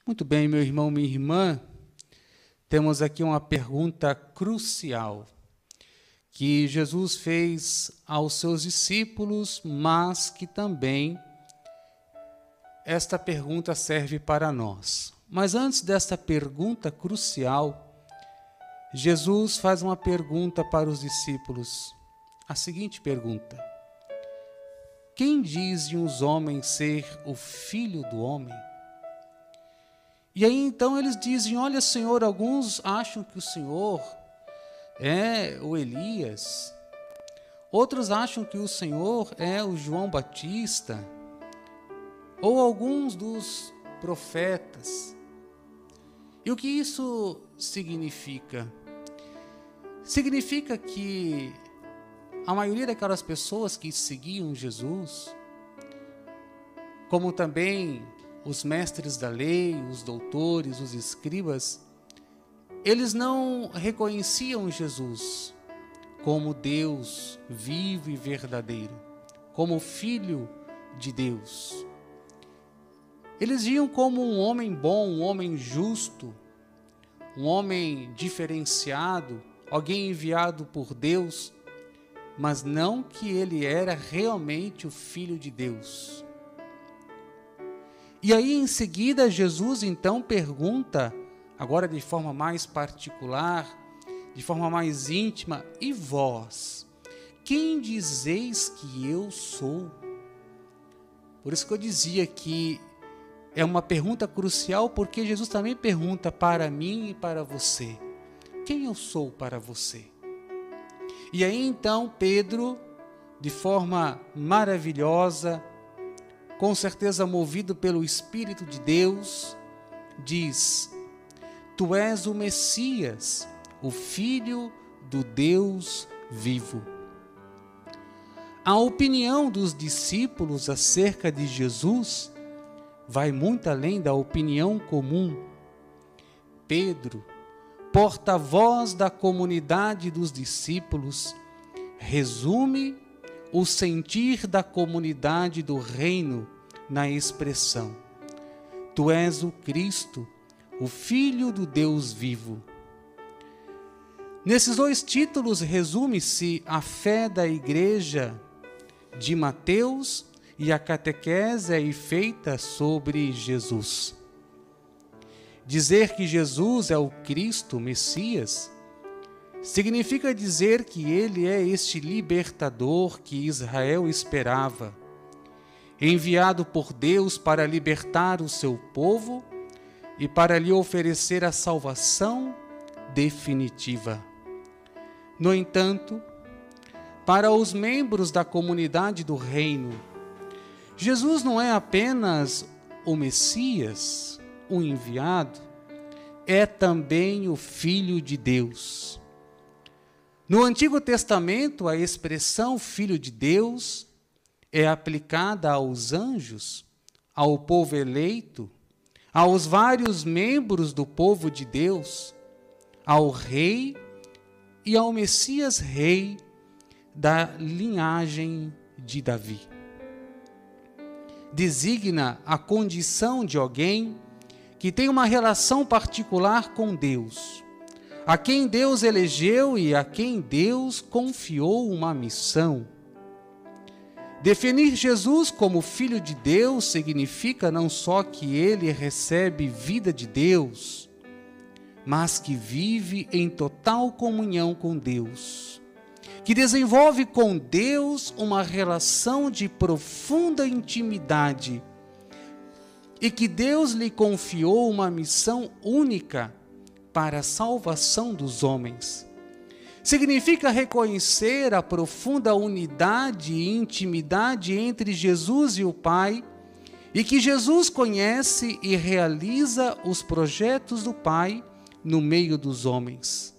Muito bem, meu irmão, minha irmã, temos aqui uma pergunta crucial que Jesus fez aos seus discípulos, mas que também esta pergunta serve para nós. Mas antes desta pergunta crucial, Jesus faz uma pergunta para os discípulos, a seguinte pergunta: quem dizem os homens ser o Filho do Homem? E aí então eles dizem: olha, Senhor, alguns acham que o Senhor é o Elias, outros acham que o Senhor é o João Batista, ou alguns dos profetas. E o que isso significa? Significa que a maioria daquelas pessoas que seguiam Jesus, como também os mestres da lei, os doutores, os escribas, eles não reconheciam Jesus como Deus vivo e verdadeiro, como Filho de Deus. Eles viam como um homem bom, um homem justo, um homem diferenciado, alguém enviado por Deus, mas não que ele era realmente o Filho de Deus. E aí em seguida Jesus então pergunta, agora de forma mais particular, de forma mais íntima: e vós, quem dizeis que eu sou? Por isso que eu dizia que é uma pergunta crucial, porque Jesus também pergunta para mim e para você: quem eu sou para você? E aí então Pedro, de forma maravilhosa, com certeza movido pelo Espírito de Deus, diz: tu és o Messias, o Filho do Deus vivo. A opinião dos discípulos acerca de Jesus vai muito além da opinião comum. Pedro, porta-voz da comunidade dos discípulos, resume o sentir da comunidade do reino na expressão: tu és o Cristo, o Filho do Deus vivo. Nesses dois títulos resume-se a fé da igreja de Mateus e a catequese aí feita sobre Jesus. Dizer que Jesus é o Cristo, Messias, significa dizer que ele é este libertador que Israel esperava, enviado por Deus para libertar o seu povo e para lhe oferecer a salvação definitiva. No entanto, para os membros da comunidade do reino, Jesus não é apenas o Messias, o enviado, é também o Filho de Deus. No Antigo Testamento, a expressão Filho de Deus é aplicada aos anjos, ao povo eleito, aos vários membros do povo de Deus, ao rei e ao Messias rei da linhagem de Davi. Designa a condição de alguém que tem uma relação particular com Deus, a quem Deus elegeu e a quem Deus confiou uma missão. Definir Jesus como Filho de Deus significa não só que ele recebe vida de Deus, mas que vive em total comunhão com Deus, que desenvolve com Deus uma relação de profunda intimidade e que Deus lhe confiou uma missão única para a salvação dos homens. Significa reconhecer a profunda unidade e intimidade entre Jesus e o Pai, e que Jesus conhece e realiza os projetos do Pai no meio dos homens.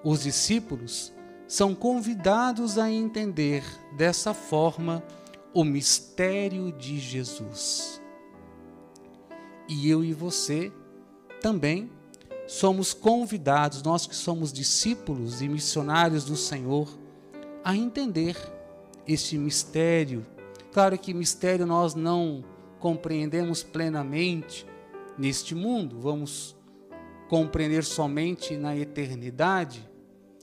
Os discípulos são convidados a entender dessa forma o mistério de Jesus. E eu e você também somos convidados, nós que somos discípulos e missionários do Senhor, a entender este mistério. Claro que mistério nós não compreendemos plenamente, neste mundo? Vamos compreender somente na eternidade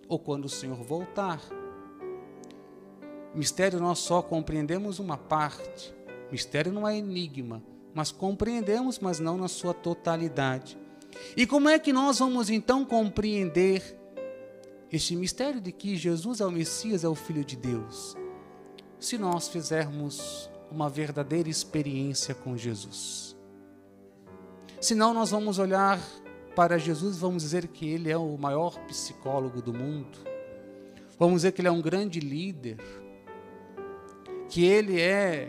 ou quando o Senhor voltar? Mistério nós só compreendemos uma parte. Mistério não é enigma, mas compreendemos, mas não na sua totalidade. E como é que nós vamos então compreender este mistério de que Jesus é o Messias, é o Filho de Deus? Se nós fizermos uma verdadeira experiência com Jesus. Senão nós vamos olhar para Jesus e vamos dizer que Ele é o maior psicólogo do mundo. Vamos dizer que Ele é um grande líder, que Ele é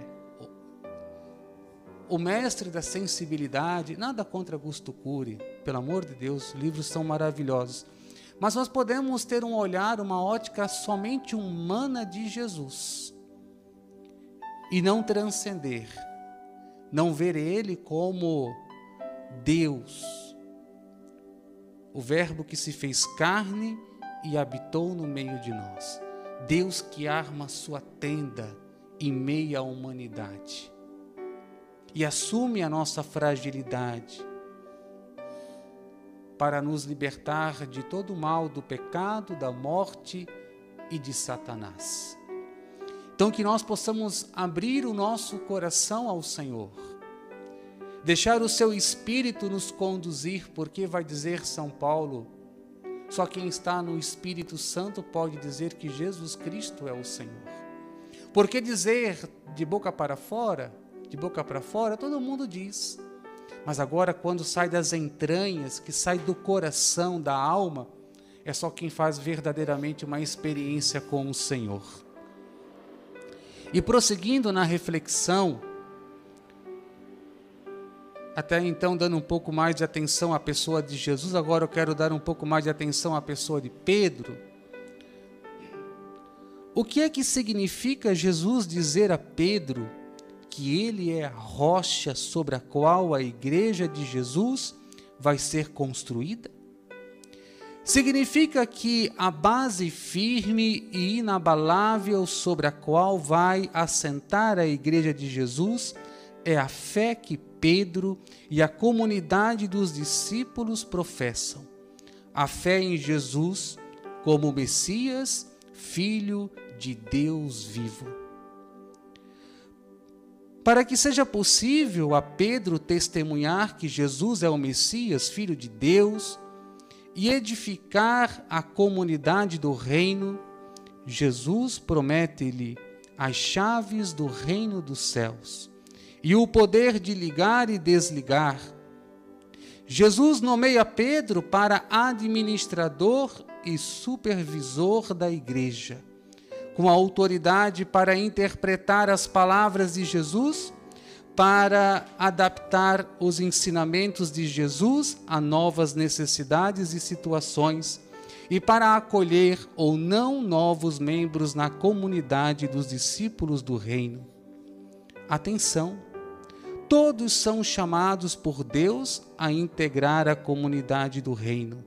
o mestre da sensibilidade. Nada contra Augusto Cury, pelo amor de Deus, livros são maravilhosos. Mas nós podemos ter um olhar, uma ótica somente humana de Jesus e não transcender, não ver Ele como Deus, o Verbo que se fez carne e habitou no meio de nós. Deus que arma sua tenda em meio à humanidade e assume a nossa fragilidade para nos libertar de todo o mal do pecado, da morte e de Satanás. Então que nós possamos abrir o nosso coração ao Senhor, deixar o seu Espírito nos conduzir, porque vai dizer São Paulo, só quem está no Espírito Santo pode dizer que Jesus Cristo é o Senhor. Porque dizer de boca para fora, todo mundo diz. Mas agora quando sai das entranhas, que sai do coração, da alma, é só quem faz verdadeiramente uma experiência com o Senhor. E prosseguindo na reflexão, até então dando um pouco mais de atenção à pessoa de Jesus, agora eu quero dar um pouco mais de atenção à pessoa de Pedro. O que é que significa Jesus dizer a Pedro que ele é a rocha sobre a qual a igreja de Jesus vai ser construída? Significa que a base firme e inabalável sobre a qual vai assentar a igreja de Jesus é a fé que Pedro e a comunidade dos discípulos professam. A fé em Jesus como Messias, Filho de Deus vivo. Para que seja possível a Pedro testemunhar que Jesus é o Messias, Filho de Deus, e edificar a comunidade do reino, Jesus promete-lhe as chaves do reino dos céus e o poder de ligar e desligar. Jesus nomeia Pedro para administrador e supervisor da igreja, com autoridade para interpretar as palavras de Jesus, para adaptar os ensinamentos de Jesus a novas necessidades e situações e para acolher ou não novos membros na comunidade dos discípulos do reino. Atenção! Todos são chamados por Deus a integrar a comunidade do reino.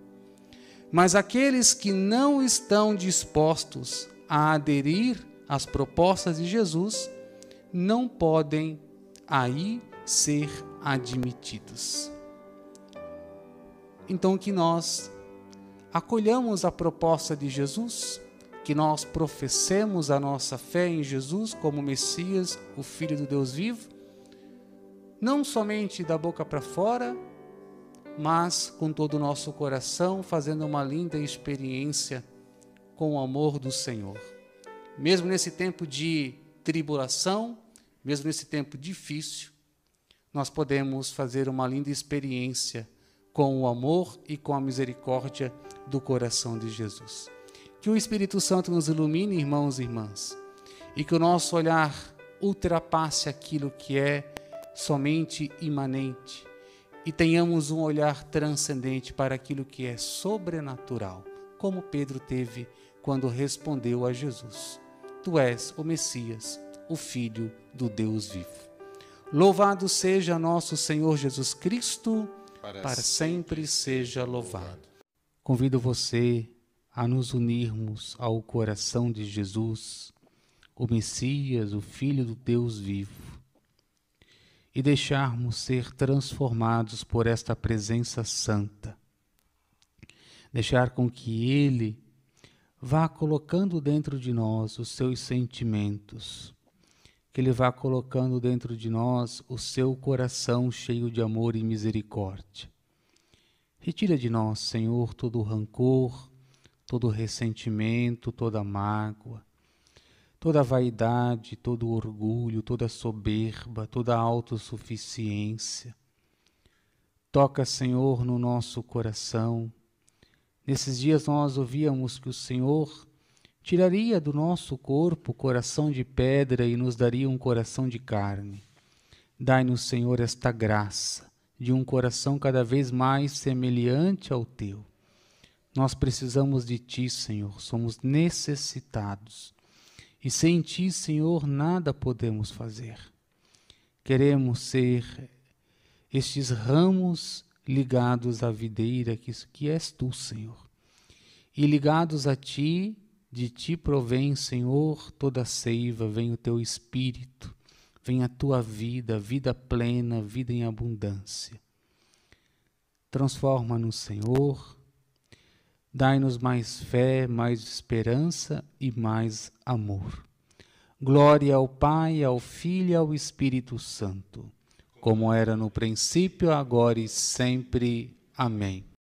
Mas aqueles que não estão dispostos a aderir às propostas de Jesus não podem aí ser admitidos. Então que nós acolhamos a proposta de Jesus, que nós professemos a nossa fé em Jesus como Messias, o Filho do Deus vivo, não somente da boca para fora, mas com todo o nosso coração, fazendo uma linda experiência com o amor do Senhor. Mesmo nesse tempo de tribulação, mesmo nesse tempo difícil, nós podemos fazer uma linda experiência com o amor e com a misericórdia do coração de Jesus. Que o Espírito Santo nos ilumine, irmãos e irmãs, e que o nosso olhar ultrapasse aquilo que é somente imanente e tenhamos um olhar transcendente para aquilo que é sobrenatural, como Pedro teve quando respondeu a Jesus: Tu és o Messias, o Filho do Deus vivo. Louvado seja nosso Senhor Jesus Cristo, para sempre seja louvado. Convido você a nos unirmos ao coração de Jesus, o Messias, o Filho do Deus vivo, e deixarmos ser transformados por esta presença santa. Deixar com que Ele vá colocando dentro de nós os seus sentimentos, que Ele vá colocando dentro de nós o seu coração cheio de amor e misericórdia. Retira de nós, Senhor, todo o rancor, todo o ressentimento, toda a mágoa, toda a vaidade, todo o orgulho, toda a soberba, toda a autossuficiência. Toca, Senhor, no nosso coração. Nesses dias nós ouvíamos que o Senhor tiraria do nosso corpo o coração de pedra e nos daria um coração de carne. Dai-nos, Senhor, esta graça de um coração cada vez mais semelhante ao Teu. Nós precisamos de Ti, Senhor, somos necessitados. E sem Ti, Senhor, nada podemos fazer. Queremos ser estes ramos ligados à videira que és Tu, Senhor. E ligados a Ti, de Ti provém, Senhor, toda a seiva, vem o Teu Espírito, vem a Tua vida, vida plena, vida em abundância. Transforma-nos, Senhor, dai-nos mais fé, mais esperança e mais amor. Glória ao Pai, ao Filho e ao Espírito Santo, como era no princípio, agora e sempre. Amém.